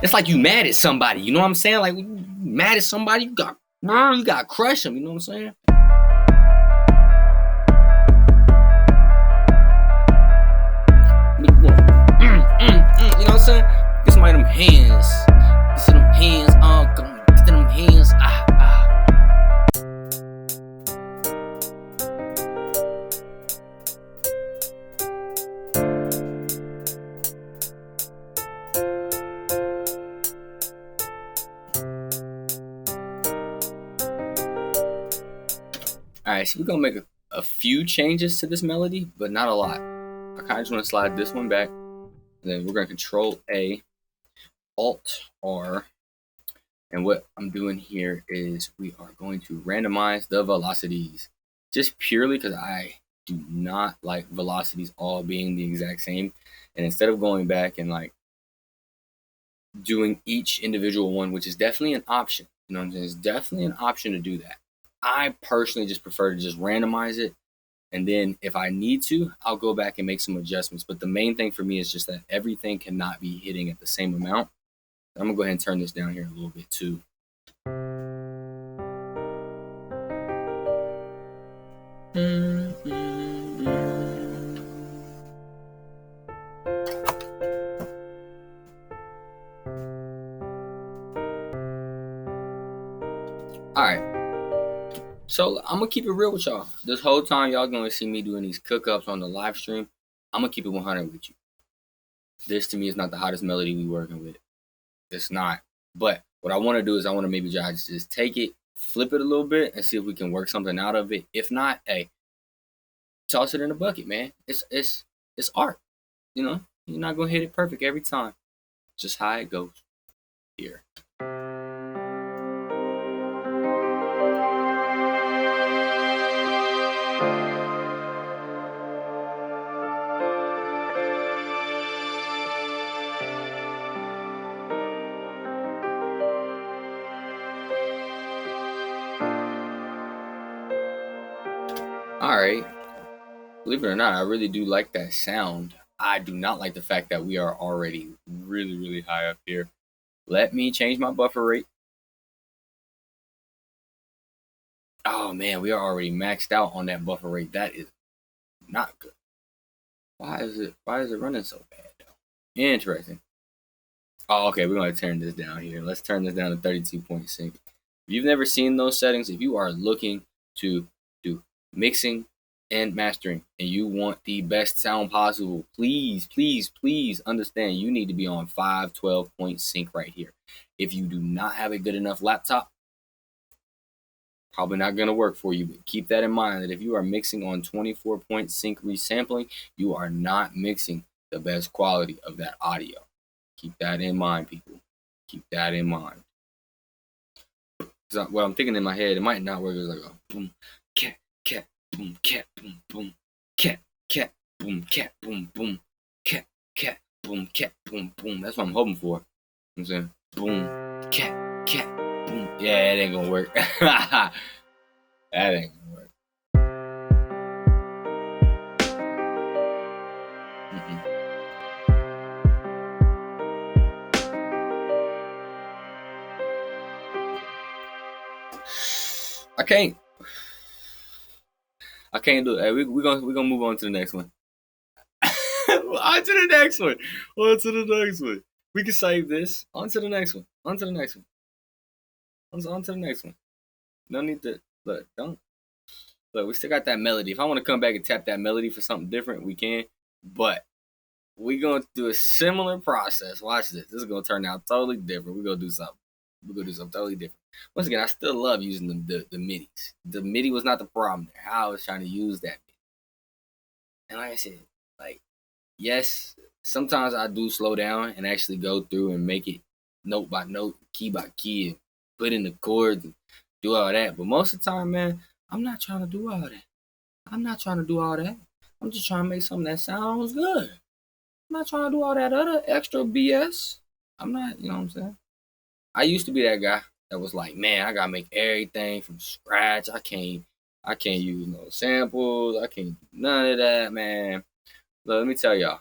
It's like you mad at somebody. You know what I'm saying? Like, you mad at somebody, you got to crush them. You know what I'm saying? You know what I'm saying? Get somebody them hands. Get them hands. Get them hands. Alright, so we're going to make a few changes to this melody, but not a lot. I kind of just want to slide this one back. And then we're going to Control A, Alt R. And what I'm doing here is we are going to randomize the velocities. Just purely because I do not like velocities all being the exact same. And instead of going back and like doing each individual one, which is definitely an option. You know what I'm saying? It's definitely an option to do that. I personally just prefer to just randomize it. And then if I need to, I'll go back and make some adjustments. But the main thing for me is just that everything cannot be hitting at the same amount. I'm going to go ahead and turn this down here a little bit too. Alright. So I'm going to keep it real with y'all. This whole time y'all going to see me doing these cook-ups on the live stream. I'm going to keep it 100 with you. This to me is not the hottest melody we working with. It's not. But what I want to do is I want to maybe just take it, flip it a little bit, and see if we can work something out of it. If not, hey, toss it in the bucket, man. It's art. You know, you're not gonna hit it perfect every time. Just how it goes here. Alright, believe it or not, I really do like that sound. I do not like the fact that we are already really, really high up here. Let me change my buffer rate. Oh man, we are already maxed out on that buffer rate. That is not good. Why is it running so bad though? Interesting. Oh, okay, we're going to turn this down here. Let's turn this down to 32.6. If you've never seen those settings, if you are looking to do mixing and mastering and you want the best sound possible, please understand you need to be on 512 point sync right here. If you do not have a good enough laptop, probably not going to work for you. But keep that in mind that if you are mixing on 24 point sync resampling, you are not mixing the best quality of that audio. Keep that in mind, people. Keep that in mind. What I'm thinking in my head, it might not work. It's like a boom, cat, boom, cat, boom, boom, cat, boom, cat, boom, boom, cat, boom, cat, boom, boom. That's what I'm hoping for. You know what I'm saying? Boom, cat, boom. Yeah, it ain't gonna work. That ain't gonna work. I can't do it. Hey, we're gonna move on to the next one. On to the next one. We can save this. On to the next one. On to the next one. No need to look. Don't look. We still got that melody. If I want to come back and tap that melody for something different, we can. But we're gonna do a similar process. Watch this. This is gonna turn out totally different. We're gonna do something totally different. Once again, I still love using the MIDIs. The MIDI was not the problem there. How I was trying to use that MIDI. And like I said, like, yes, sometimes I do slow down and actually go through and make it note by note, key by key, and put in the chords and do all that. But most of the time, man, I'm not trying to do all that. I'm just trying to make something that sounds good. I'm not trying to do all that other extra BS. I'm not, you know what I'm saying? I used to be that guy that was like, man, I gotta make everything from scratch. I can't use no samples. I can't do none of that, man. Look, let me tell y'all.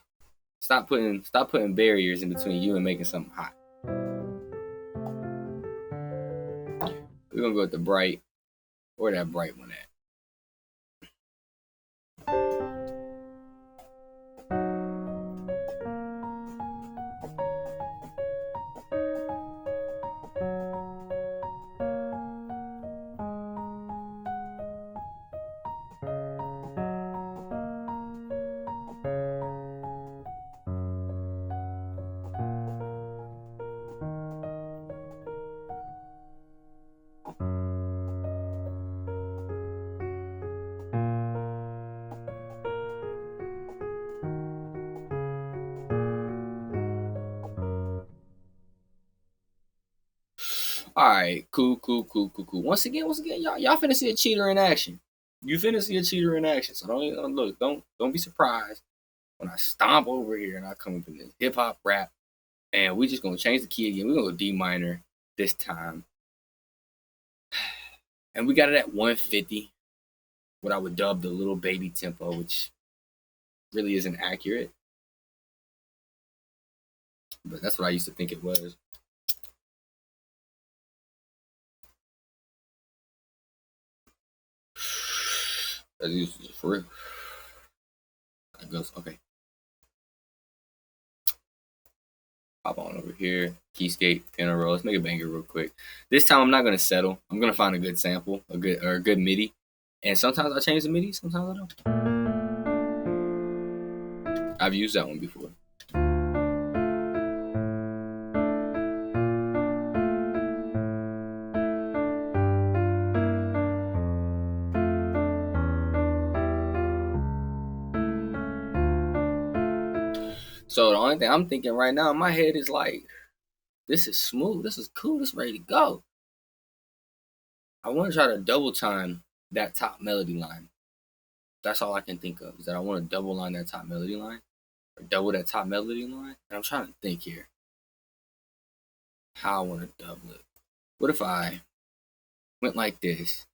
Stop putting barriers in between you and making something hot. We're gonna go with the bright. Where that bright one at? All right, cool. Once again, y'all finna see a cheater in action. You finna see a cheater in action. So don't be surprised when I stomp over here and I come up in this hip hop rap, and we just gonna change the key again. We're gonna go D minor this time, and we got it at 150, what I would dub the little baby tempo, which really isn't accurate, but that's what I used to think it was. That's used for real. That goes okay. Pop on over here, keyscape, piano roll. Let's make a banger real quick. This time I'm not gonna settle. I'm gonna find a good sample, a good MIDI, and sometimes I change the MIDI, sometimes I don't. I've used that one before. So the only thing I'm thinking right now in my head is like, this is smooth, this is cool, this is ready to go. I want to try to double time that top melody line. That's all I can think of, is that I want to double line that top melody line, or double that top melody line. And I'm trying to think here how I want to double it. What if I went like this?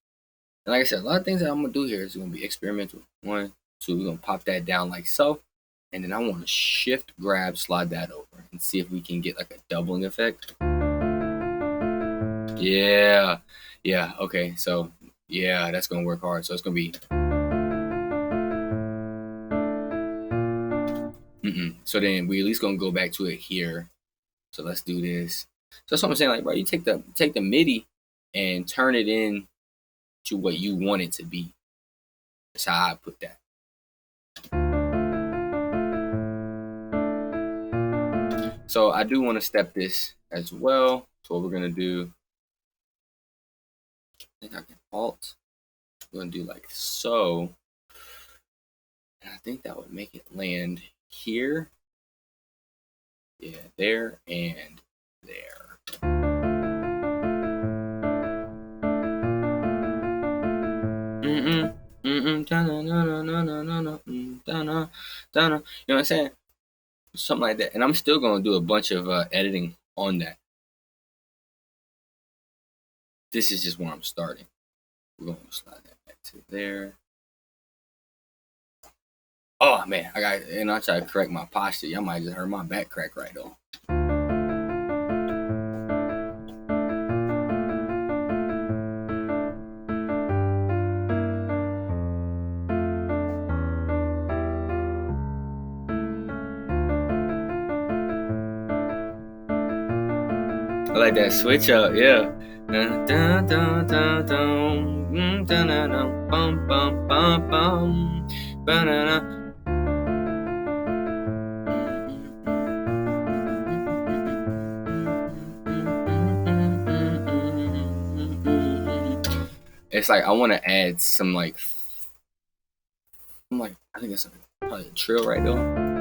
And like I said, a lot of things that I'm gonna do here is gonna be experimental. 1, 2, we're gonna pop that down like so. And then I want to shift, grab, slide that over and see if we can get like a doubling effect. Yeah. Okay. So yeah, that's gonna work hard. So it's gonna be. So then we at least gonna go back to it here. So let's do this. So that's what I'm saying. Like, bro, you take the MIDI and turn it in to what you want it to be. That's how I put that. So I do want to step this as well. So what we're gonna do, I think I can Alt. We're gonna do like so, and I think that would make it land here. Yeah, there and there. You know what I'm saying? Something like that. And I'm still gonna do a bunch of editing on that. This is just where I'm starting. We're gonna slide that back to there. Oh man, I try to correct my posture. Y'all might just heard my back crack right though. I like that switch up, yeah. It's like I want to add some like, I think it's probably a trill right there.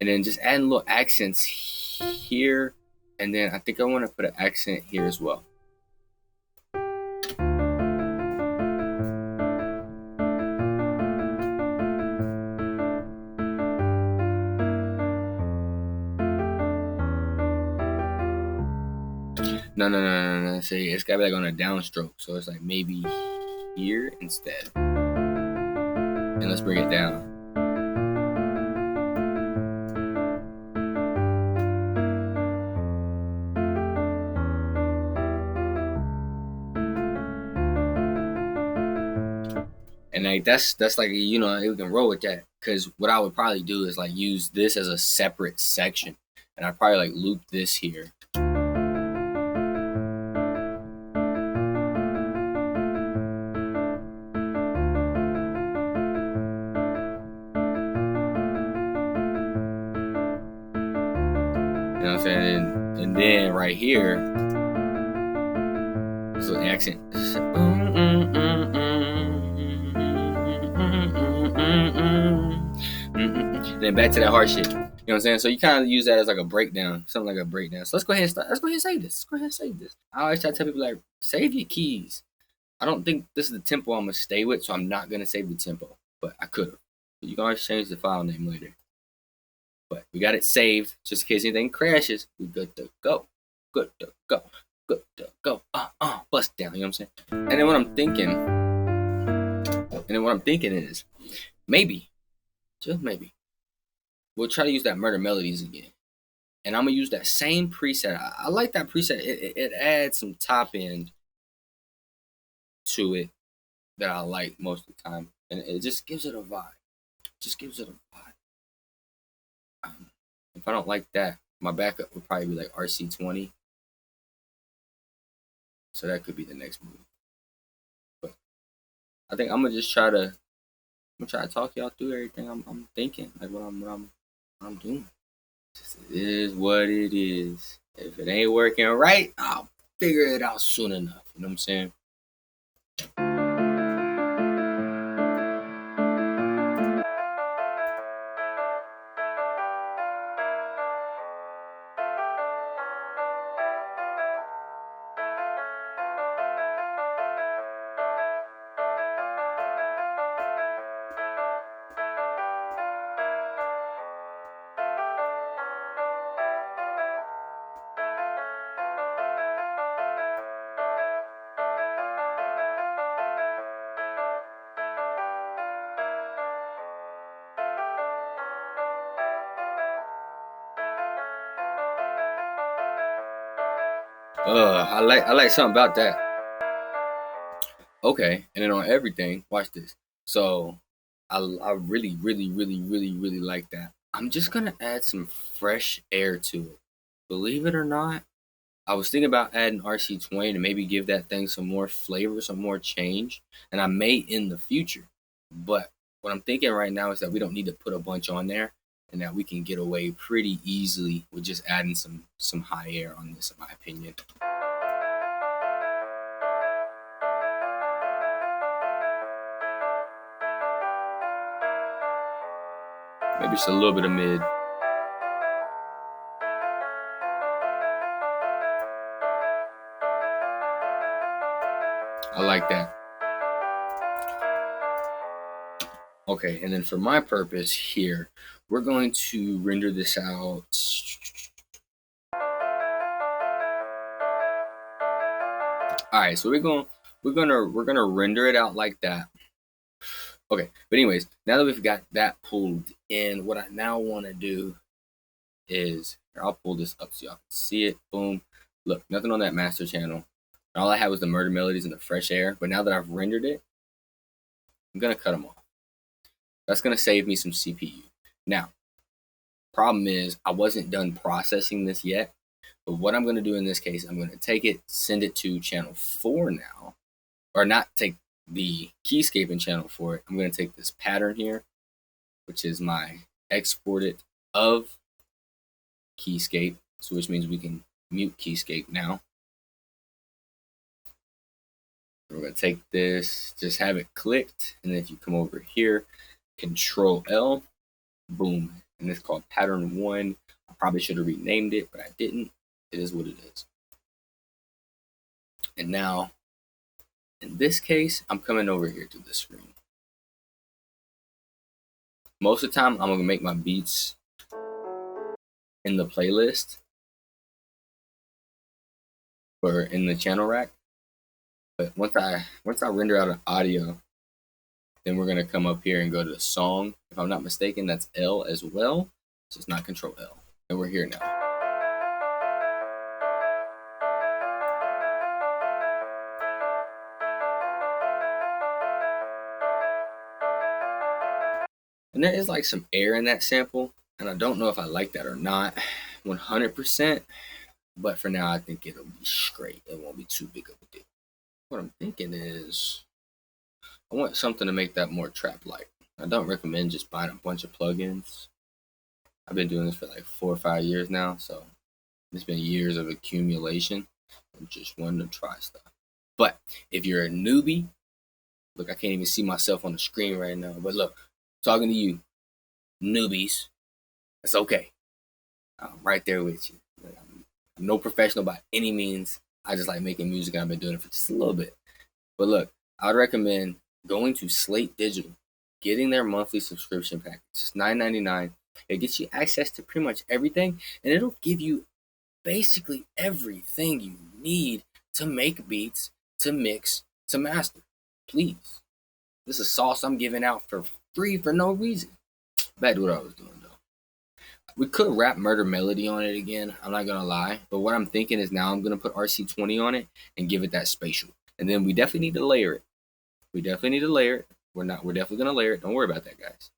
And then just adding little accents here. And then I think I want to put an accent here as well. No. See, it's got to be like on a downstroke. So it's like maybe here instead. And let's bring it down. And like that's like, you know, we can roll with that. Cause what I would probably do is like use this as a separate section. And I'd probably like loop this here. You know what I'm saying? And then right here, this little accent. And then back to that hard shit. You know what I'm saying? So you kind of use that as like a breakdown, something like a breakdown. So let's go ahead and start. Let's go ahead and save this. Let's go ahead and save this. I always try to tell people like, save your keys. I don't think this is the tempo I'm gonna stay with, so I'm not gonna save the tempo. But I could have. You can always change the file name later. But we got it saved just in case anything crashes. We good to go. Good to go. Good to go. Bust down. You know what I'm saying? And then what I'm thinking is maybe, just maybe, we'll try to use that Murder Melodies again. And I'm gonna use that same preset. I like that preset. It adds some top end to it that I like most of the time, and it just gives it a vibe. If I don't like that, my backup would probably be like RC20. So that could be the next move. But I think I'm gonna just try to talk y'all through everything I'm thinking, like what I'm doing. It is what it is. If it ain't working right, I'll figure it out soon enough. You know what I'm saying? I like something about that. Okay, and then on everything, watch this. So I really like that. I'm just gonna add some fresh air to it. Believe it or not, I was thinking about adding RC20 to maybe give that thing some more flavor, some more change, and I may in the future. But what I'm thinking right now is that we don't need to put a bunch on there, and that we can get away pretty easily with just adding some high air on this, in my opinion. Maybe just a little bit of mid. I like that. Okay, and then for my purpose here, we're going to render this out. All right, so we're gonna render it out like that. Okay, but anyways, now that we've got that pulled in, what I now want to do is, I'll pull this up so y'all can see it. Boom. Look, nothing on that master channel. All I had was the Murder Melodies and the fresh air. But now that I've rendered it, I'm gonna cut them off. That's gonna save me some CPU. Now, problem is I wasn't done processing this yet. But what I'm gonna do in this case, I'm gonna take it, send it to channel 4 now, or not take the keyscape in channel 4. I'm gonna take this pattern here, which is my exported of keyscape, so which means we can mute keyscape now. We're gonna take this, just have it clicked, and then if you come over here, Control L, boom, and it's called pattern 1. I probably should have renamed it, but I didn't. It is what it is. And now, in this case, I'm coming over here to the screen. Most of the time, I'm gonna make my beats in the playlist. or in the channel rack. But once I render out an audio, then we're gonna come up here and go to the song. If I'm not mistaken, that's L as well. So it's not Control L. And we're here now. And there is like some air in that sample, and I don't know if I like that or not 100%, but for now I think it'll be straight. It won't be too big of a deal. What I'm thinking is I want something to make that more trap-like. I don't recommend just buying a bunch of plugins. I've been doing this for like 4 or 5 years now, so it's been years of accumulation. I'm just wanting to try stuff. But if you're a newbie, look, I can't even see myself on the screen right now, but look, talking to you, newbies, it's okay. I'm right there with you. I'm no professional by any means. I just like making music, and I've been doing it for just a little bit. But look, I would recommend going to Slate Digital, getting their monthly subscription package. It's $9.99. It gets you access to pretty much everything, and it'll give you basically everything you need to make beats, to mix, to master. Please. This is sauce I'm giving out for free for no reason. Back to what I was doing, though. We could rap Murder Melody on it again, I'm not gonna lie. But what I'm thinking is now I'm gonna put RC20 on it and give it that spatial. And then we definitely need to layer it. We're definitely gonna layer it. Don't worry about that, guys.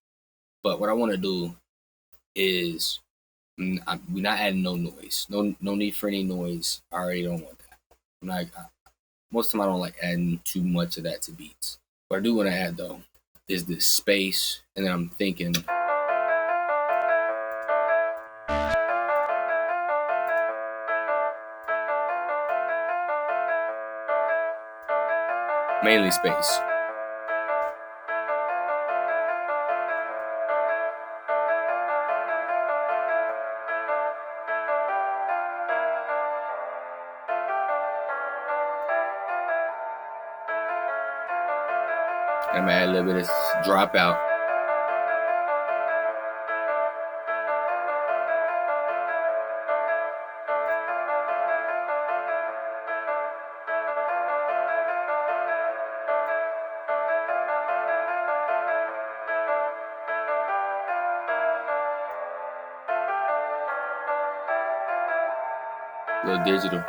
But what I want to do is we're not adding no noise. No need for any noise. I already don't want that. Most of the time I don't like adding too much of that to beats. What I do want to add though is this space, and then I'm thinking mainly space. I'm gonna add a little bit of dropout. A little digital.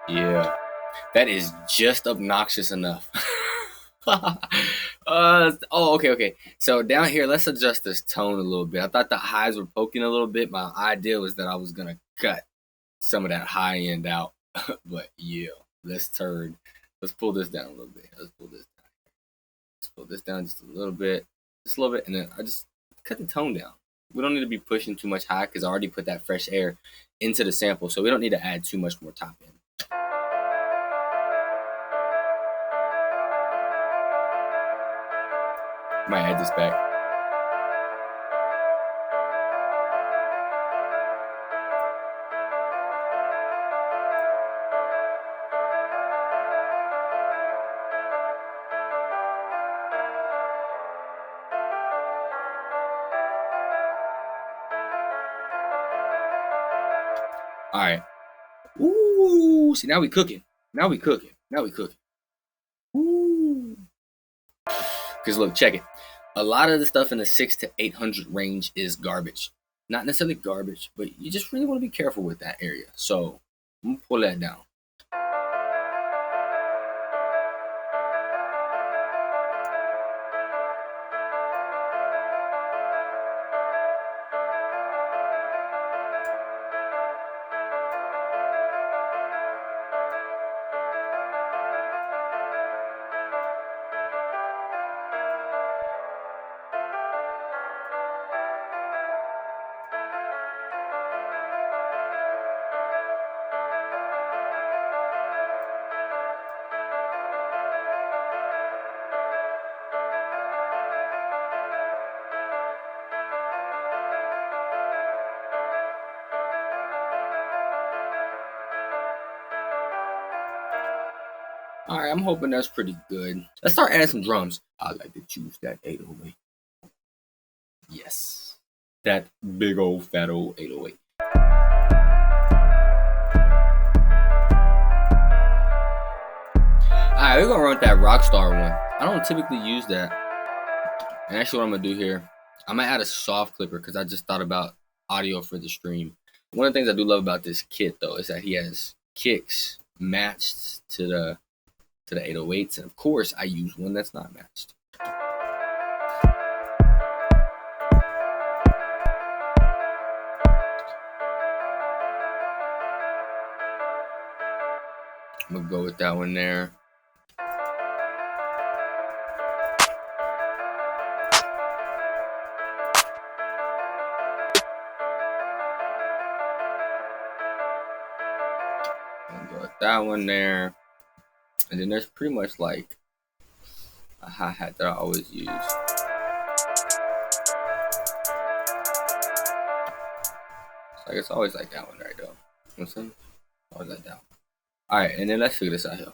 Yeah, that is just obnoxious enough. Okay. So down here, let's adjust this tone a little bit. I thought the highs were poking a little bit. My idea was that I was gonna cut some of that high end out, but yeah, let's pull this down a little bit. Let's pull this down just a little bit, and then I just cut the tone down. We don't need to be pushing too much high because I already put that fresh air into the sample, so we don't need to add too much more top end. Might add this back. All right. Ooh, see, now we cooking. Ooh. Because look, check it. A lot of the stuff in the 600 to 800 range is garbage. Not necessarily garbage, but you just really want to be careful with that area. So I'm gonna pull that down. All right, I'm hoping that's pretty good. Let's start adding some drums. I like to choose that 808. Yes, that big old fat old 808. Alright, we're gonna run with that Rockstar one. I don't typically use that. And actually what I'm gonna do here, I'm gonna add a soft clipper because I just thought about audio for the stream. One of the things I do love about this kit though is that he has kicks matched to the 808s, and of course I use one that's not matched. I'm gonna go with that one there. Go with that one there. And then there's pretty much like a hi-hat that I always use. Like it's always like that one right though. You know what I'm saying? Always like that one. Alright, and then let's figure this out here.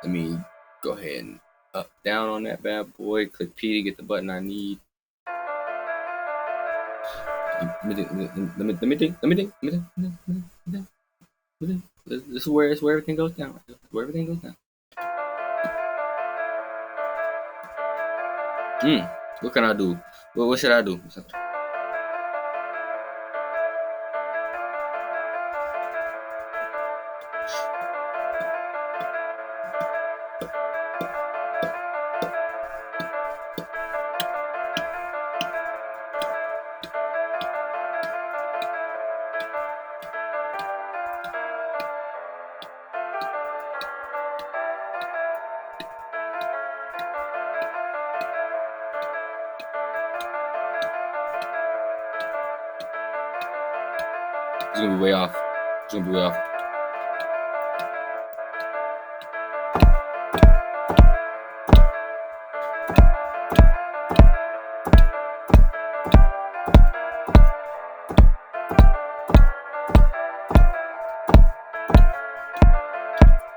Let me go ahead and up down on that bad boy. Click P to get the button I need. Let me think. This is where everything goes down. Where everything goes down. What can I do? What should I do? It's gonna be way off. It's gonna be way off.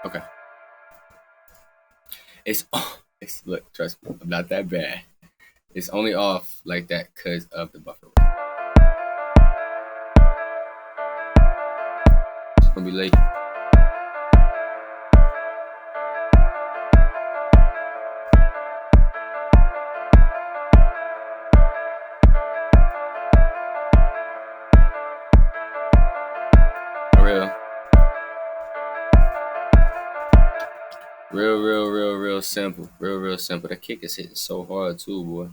Okay. It's look, trust me, I'm not that bad. It's only off like that because of the buffer. It's gonna be late. Real simple. Real simple. That kick is hitting so hard too, boy.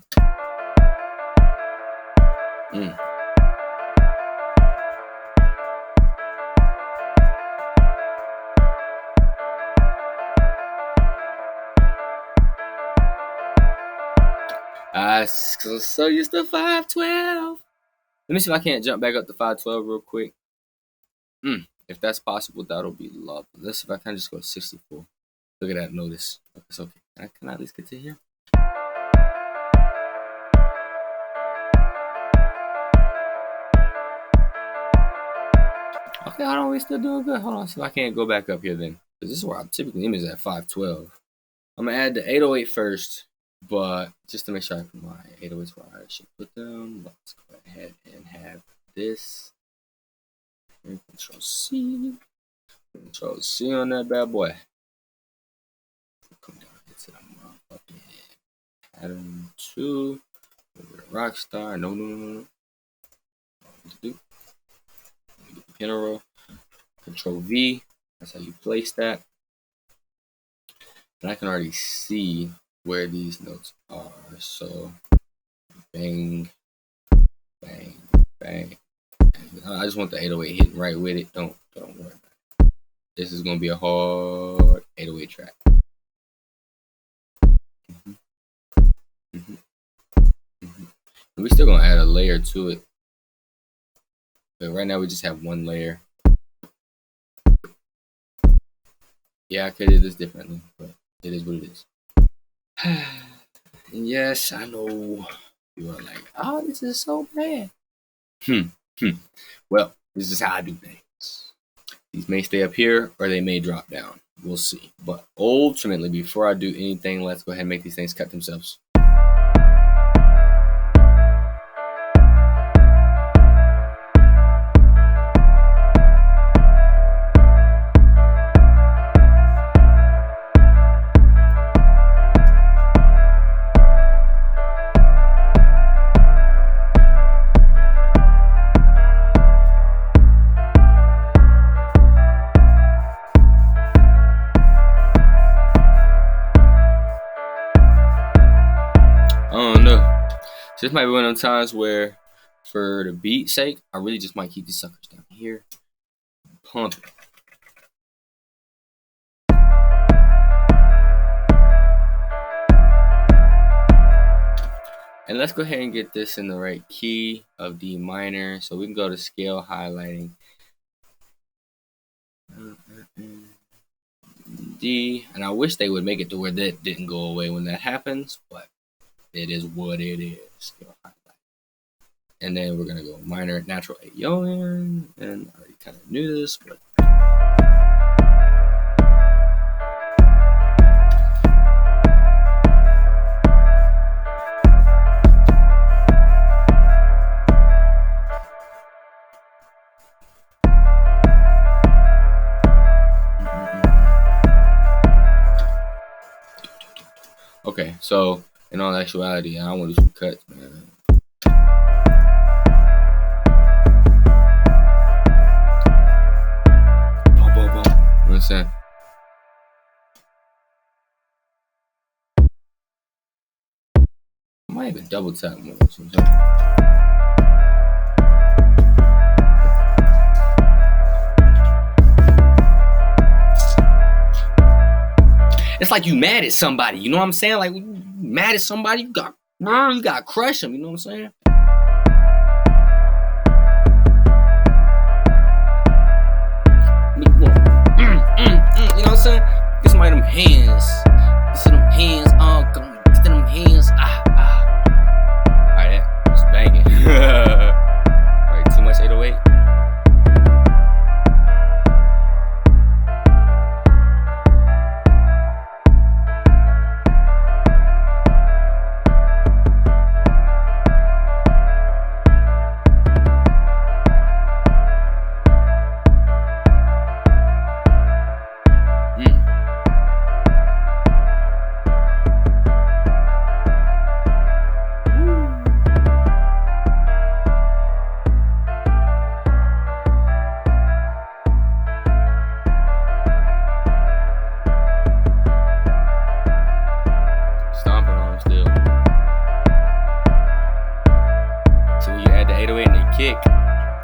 I so used to 512. Let me see if I can't jump back up to 512 real quick. If that's possible, that'll be lovely. Let's see if I can just go to 64. Look at that notice. It's okay. Can I at least get to here? Okay, hold on, we still doing good. Hold on, see if I can't go back up here then. Because this is where I typically aim is at 512. I'm gonna add the 808 first, but just to make sure I put my 808s where I should put them, let's go ahead and have this. Control C. Control C on that bad boy. Come down here to the motherfucking pattern 2. Over to Rockstar. No. Get the piano roll. Control V. That's how you place that. And I can already see where these notes are. So bang, bang, bang. I just want the 808 hitting right with it. Don't worry about it. This is gonna be a hard 808 track. We still gonna add a layer to it, but right now we just have one layer. Yeah, I could do this differently, but it is what it is. And yes, I know you are like, oh, this is so bad. Well, this is how I do things. These may stay up here or they may drop down. We'll see. But ultimately, before I do anything, let's go ahead and make these things cut themselves. This might be one of those times where, for the beat's sake, I really just might keep these suckers down here. Pump it. And let's go ahead and get this in the right key of D minor. So we can go to scale highlighting. D. And I wish they would make it to where that didn't go away when that happens, but it is what it is. Scale highlight. And then we're gonna go minor natural 8 Yoan. And I already kind of knew this, but okay, so in all actuality, I want to do some cuts, man. Boom, boom, boom. You know what I'm saying? I might even double tap more. It's like you mad at somebody, you know what I'm saying? Like, when you mad at somebody, you gotta crush them, you know what I'm saying? You know what I'm saying? Get somebody them hands. Get them hands, get them hands. Alright, that's banging. Alright, too much 808.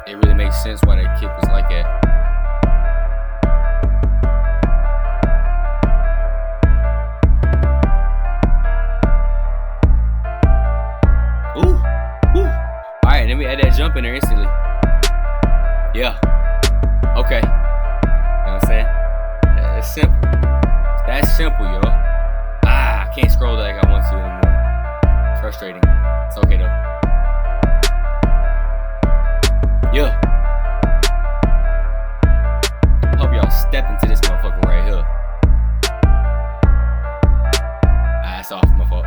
It really makes sense why that kick was like that. Ooh. Alright, then we add that jump in there instantly. Yeah. Okay. You know what I'm saying? Yeah, it's simple. It's that simple, yo. I can't scroll like I want to anymore. It's frustrating. It's okay though. Yeah. Hope y'all step into this motherfucker right here. That's off my fault.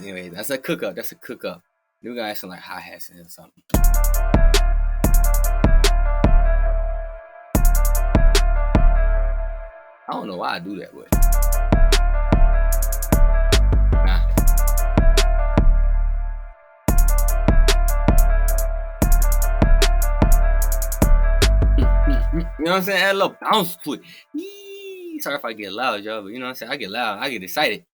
Anyways, that's a cook up. That's a cook up. New guy sound like hi-hats and something. I don't know why I do that, but nah. You know what I'm saying? Add a little bounce to it. Sorry if I get loud, y'all, but you know what I'm saying? I get loud. I get excited.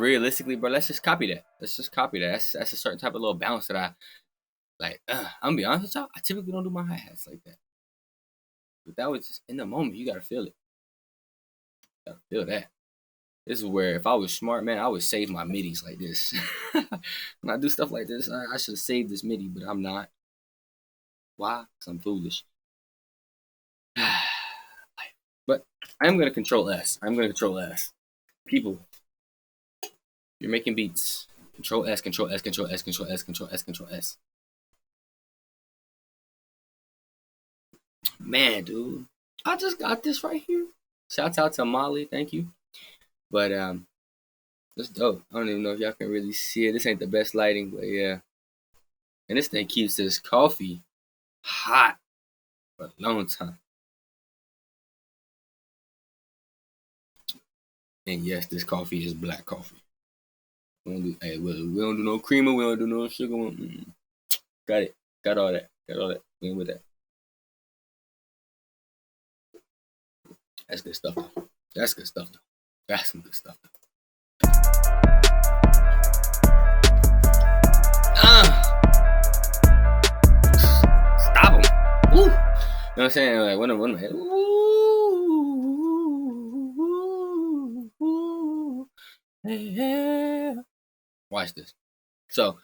realistically, bro, let's just copy that. Let's just copy that. That's a certain type of little bounce that I like. I'm gonna be honest with y'all. I typically don't do my hi-hats like that. But that was just in the moment. You gotta feel it. You gotta feel that. This is where if I was smart, man, I would save my midis like this. When I do stuff like this, I should have saved this midi, but I'm not. Why? Because I'm foolish. But I am gonna control S. I'm gonna control S. People, you're making beats. Control S, control S, control S, control S, control S, control S. Man, dude, I just got this right here. Shout out to Molly, thank you. But that's dope. I don't even know if y'all can really see it. This ain't the best lighting, but yeah. And this thing keeps this coffee hot for a long time. And yes, this coffee is black coffee. We don't do no creamer. We don't do no sugar. Got it. Got all that. Got all that. We ain't with that. That's good stuff, though. That's good stuff, though. That's some good stuff, though. Stop him. Woo. You know what I'm saying? Like, when I'm head. Yeah. Watch this. So,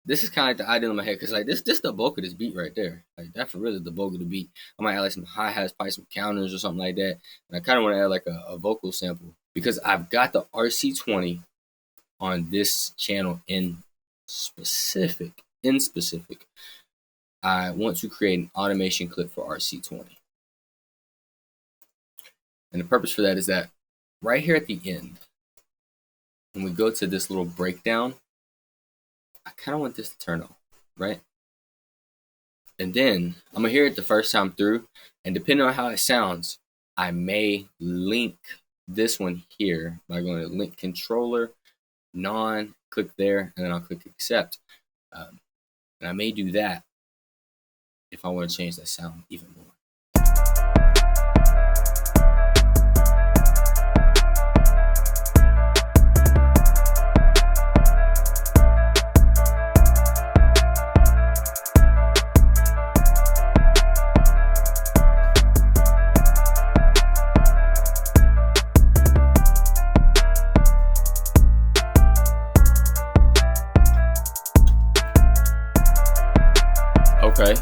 this is kind of like the idea in my head because like this the bulk of this beat right there. Like that for real is the bulk of the beat. I might add like some hi-hats, probably some counters or something like that. And I kind of want to add like a vocal sample because I've got the RC20 on this channel in specific. I want to create an automation clip for RC20. And the purpose for that is that right here at the end, when we go to this little breakdown, I kind of want this to turn on, right? And then I'm going to hear it the first time through. And depending on how it sounds, I may link this one here by going to link controller, click there, and then I'll click accept. And I may do that if I want to change that sound even more. Okay.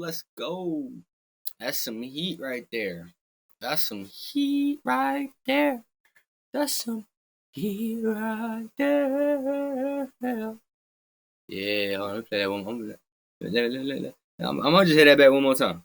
Let's go. That's some heat right there. That's some heat right there. Yeah, let me play that one. I'm gonna just hit that back one more time.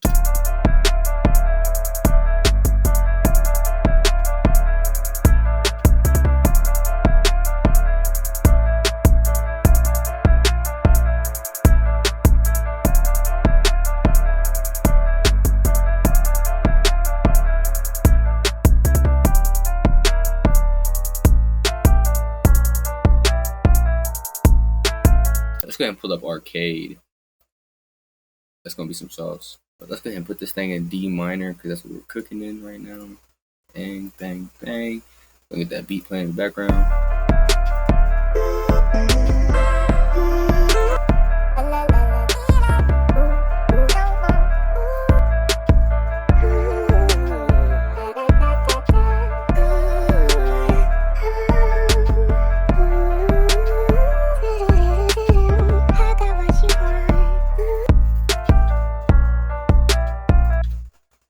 Let's go ahead and pull up arcade. That's gonna be some sauce. But let's go ahead and put this thing in D minor because that's what we're cooking in right now. Bang, bang, bang. Look at that beat playing in the background.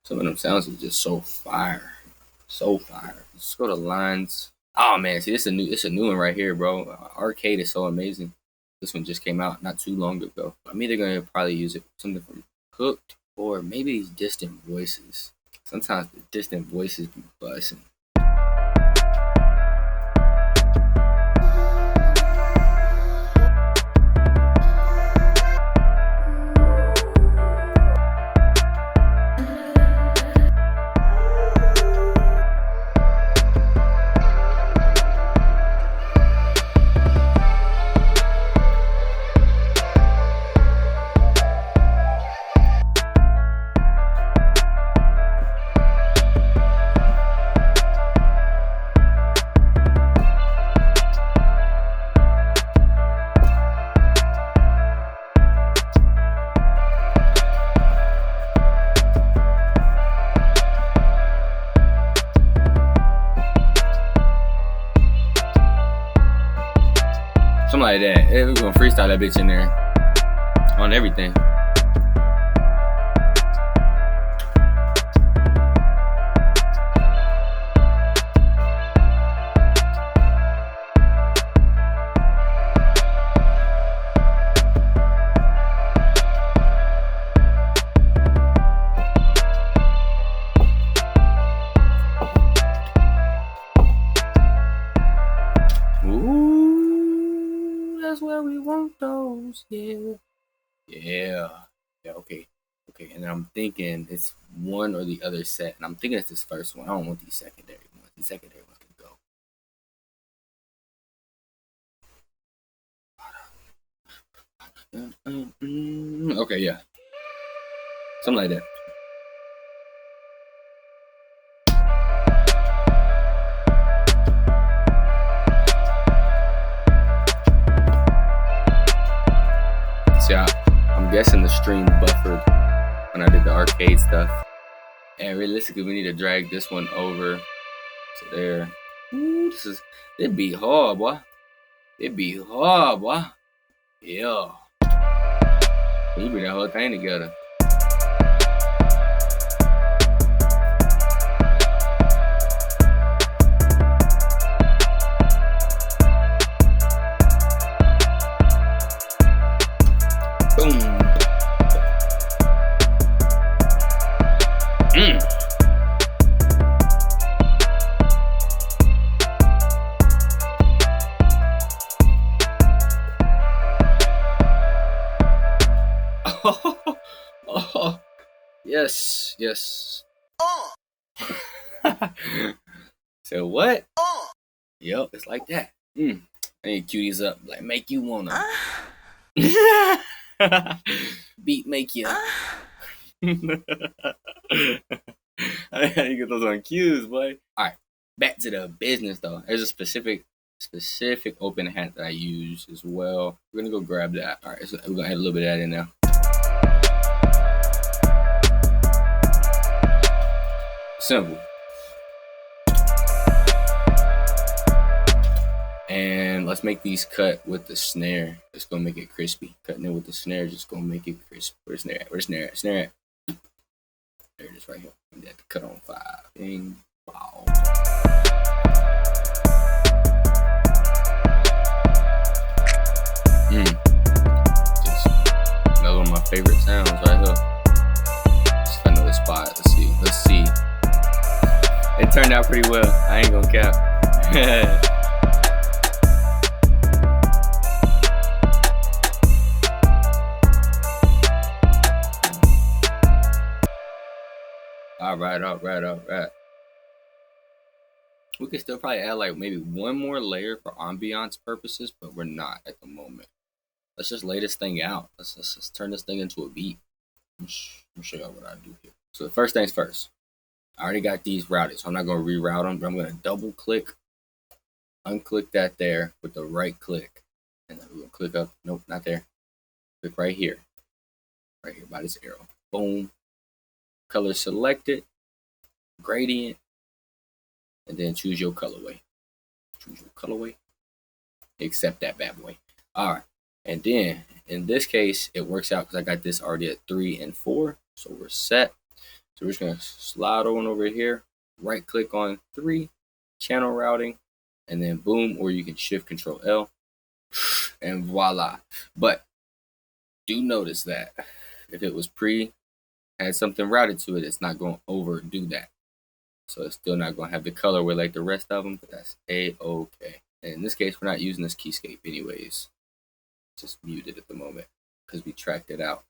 Some of them sounds are just so fire. Let's go to lines. Oh man, see it's a new one right here, bro. Arcade is so amazing. This one just came out not too long ago. I'm either gonna probably use it something from Cooked Or maybe these distant voices. Sometimes the distant voices be buzzing. Something like that. We're gonna freestyle that bitch in there on everything. Ooh, that's where we want those. Yeah. Yeah. Yeah, okay. Okay, and I'm thinking it's one or the other set, and I'm thinking it's this first one. I don't want these secondary ones. The secondary ones can go. Okay, yeah. Something like that. See, I'm guessing the stream buffered when I did the arcade stuff. And realistically, we need to drag this one over to there. Ooh, it be hard, boy. It be hard, boy. Yeah. You bring that whole thing together. Boom. Oh, yes, yes. So what? Yep, it's like that. I need to cue these up, like make you wanna. Beat make you. I gotta get those on cues, boy. All right, back to the business though. There's a specific open hat that I use as well. We're gonna go grab that. All right, so we're gonna add a little bit of that in there. Simple. And let's make these cut with the snare. It's gonna make it crispy. Cutting it with the snare just gonna make it crisp. Where's the snare at? Where's the snare at? Snare at? There it is right here. We have to cut on 5. Bing. Wow. Just another one of my favorite sounds right here. Just find another spot. Let's see. It turned out pretty well. I ain't gonna cap. All right. We could still probably add like maybe one more layer for ambiance purposes, but we're not at the moment. Let's just lay this thing out. Let's turn this thing into a beat. I'm gonna show y'all what I do here. So the first things first. I already got these routed, so I'm not gonna reroute them, but I'm gonna double click, unclick that there with the right click, and then we're gonna click up. Nope, not there. Click right here by this arrow. Boom. Color selected, gradient, and then choose your colorway. Accept that bad boy. All right, and then in this case, it works out because I got this already at 3 and 4, so we're set. So we're just gonna slide on over here, right click on 3, channel routing, and then boom, or you can shift Control L, and voila. But do notice that if it was pre had something routed to it, it's not going to overdo that. So it's still not going to have the colorway like the rest of them, but that's A-okay. And in this case, we're not using this keyscape anyways. It's just muted at the moment because we tracked it out.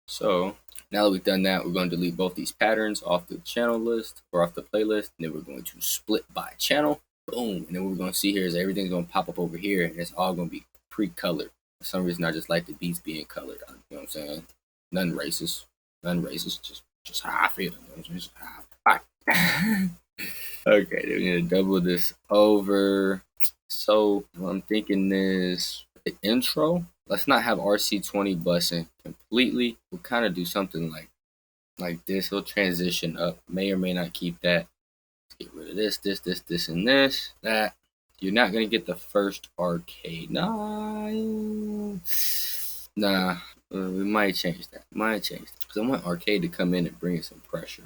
So now that we've done that, we're going to delete both these patterns off the channel list or off the playlist. And then we're going to split by channel. Boom. And then what we're going to see here is everything's going to pop up over here, and it's all going to be pre-colored. For some reason, I just like the beats being colored. You know what I'm saying? None racist. None racist. Just how I feel. You know what I'm saying? Just how I Okay, then we're going to double this over. So what I'm thinking is the intro. Let's not have RC20 busing completely. We'll kind of do something like this. We'll transition up. May or may not keep that. Let's get rid of this, and this. That. You're not going to get the first arcade. Nah, we might change that. Because I want arcade to come in and bring some pressure.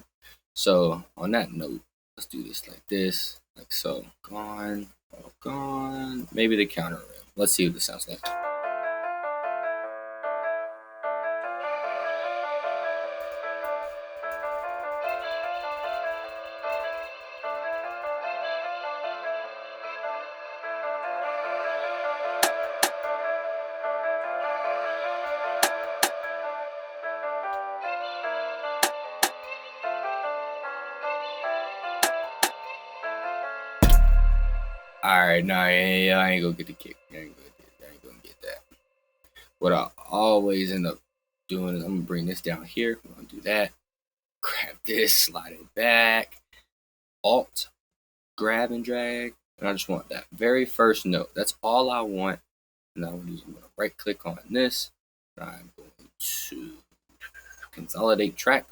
So on that note, let's do this like this. Like so. Gone. Gone. Maybe the counter rim. Let's see what this sounds like. Alright, nah, yeah, I ain't gonna get the kick. I ain't gonna get that. What I always end up doing is I'm gonna bring this down here. I'm gonna do that. Grab this, slide it back. Alt, grab and drag. And I just want that very first note. That's all I want. And I'm gonna right click on this. I'm going to consolidate track.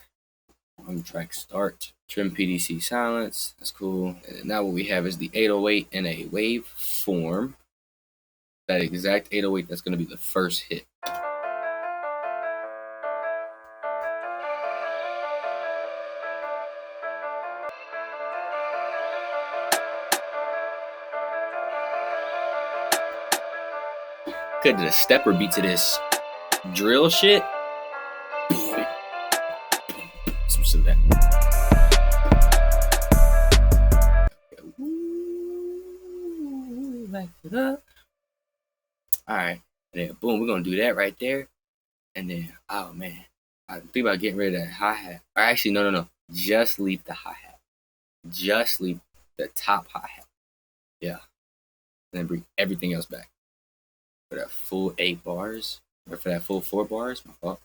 On track start. Trim PDC silence. That's cool. And now what we have is the 808 in a wave form. That exact 808 that's going to be the first hit. Could do the stepper beat to this drill shit. Some shit of that. Like that. Alright, then boom, we're gonna do that right there. And then, oh man, I think about getting rid of that hi-hat. Or actually, no. Just leave the hi-hat. Just leave the top hi-hat. Yeah. And then bring everything else back. For that full 8 bars, or for that full 4 bars, my fault.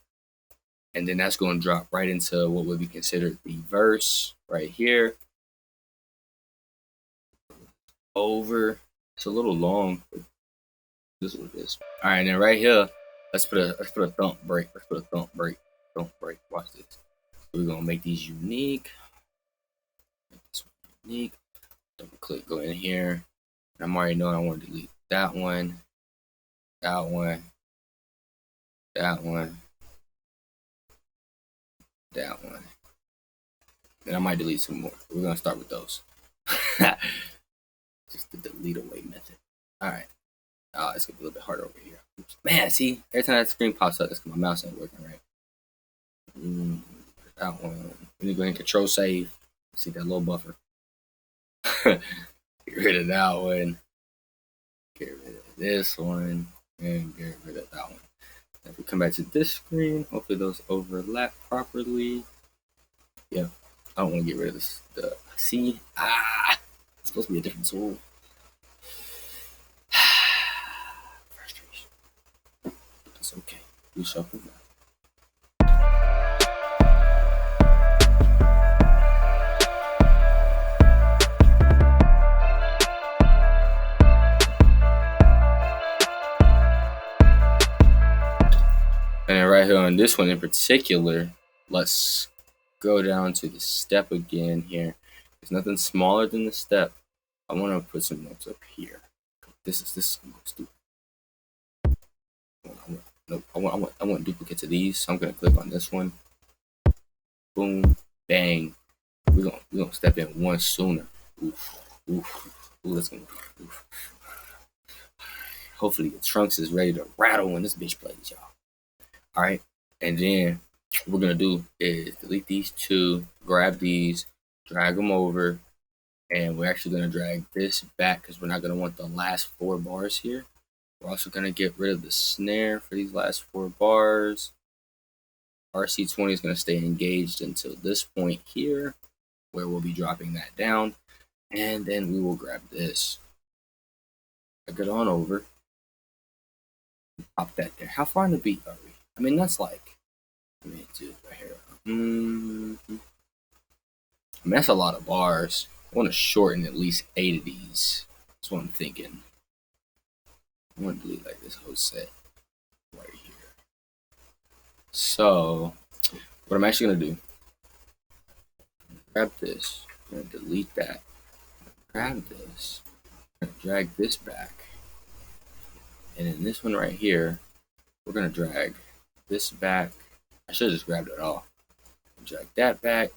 And then that's going to drop right into what would be considered the verse right here. Over. It's a little long, but this is what it is. All right, and then right here, let's put a thump break. Thump break. Watch this. We're gonna make these unique. Make this one unique. Double click, go in here. I'm already knowing I want to delete that one. That one. And I might delete some more. We're gonna start with those. Just the delete away method. Alright. It's gonna be a little bit harder over here. Oops. Man, see, every time that screen pops up, that's because my mouse ain't working right. That one. We need to go ahead and control save. See that little buffer. Get rid of that one. Get rid of this one. And get rid of that one. If we come back to this screen, hopefully those overlap properly. Yeah, I don't want to get rid of this. See? It's supposed to be a different tool. Frustration. It's okay. We shuffle that. And then right here on this one in particular, let's go down to the step again here. There's nothing smaller than the step. I want to put some notes up here. This is stupid. I want duplicates of these, so I'm gonna click on this one. Boom, bang. We're gonna step in one sooner. Ooh, that's gonna be oof. Hopefully the trunks is ready to rattle when this bitch plays, y'all. Alright, and then what we're gonna do is delete these two, grab these, drag them over, and we're actually gonna drag this back because we're not gonna want the last 4 bars here. We're also gonna get rid of the snare for these last 4 bars. RC20 is gonna stay engaged until this point here, where we'll be dropping that down, and then we will grab this, drag it on over, pop that there. How far in the beat are we? I mean, that's like, let me do it right here. I mean, that's a lot of bars. I want to shorten at least 8 of these. That's what I'm thinking. I want to delete like this whole set right here. So, what I'm actually going to do, grab this, I'm going to delete that, grab this, I'm going to drag this back, and in this one right here, we're going to drag this back. I should have just grabbed it all. Drag that back,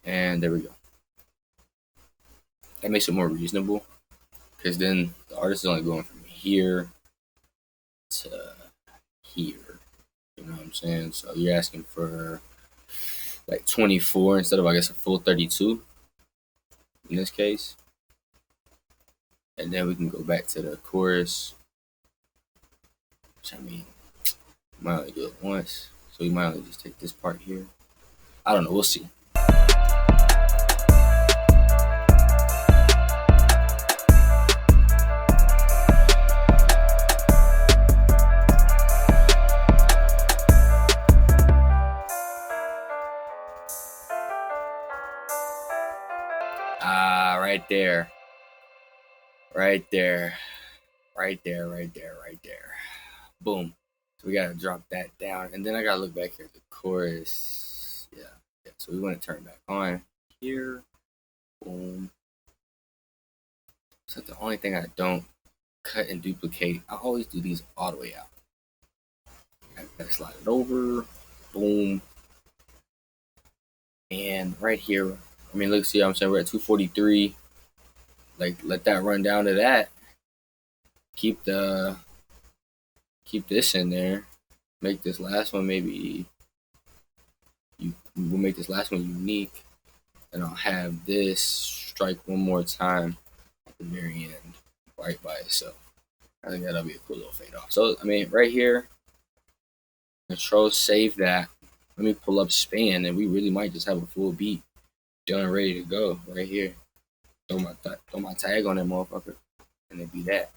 and there we go. That makes it more reasonable, because then the artist is only going from here to here. You know what I'm saying? So you're asking for like 24 instead of, I guess, a full 32 in this case. And then we can go back to the chorus, which I mean, we might only do it once. So we might only just take this part here. I don't know. We'll see. Right there. Right there. Right there, right there, right there. Boom. So we gotta drop that down. And then I gotta look back here at the chorus. Yeah. So we want to turn back on here. Boom. So the only thing I don't cut and duplicate, I always do these all the way out. I gotta slide it over. Boom. And right here, I mean, look, see what I'm saying? We're at 243. Like, let that run down to that. Keep this in there. Make this last one maybe we'll make this last one unique, and I'll have this strike one more time at the very end, right by itself. I think that'll be a cool little fade off. So I mean, right here, Control save that. Let me pull up span, and we really might just have a full beat done and ready to go right here. Throw my tag on that motherfucker, and it'd be that.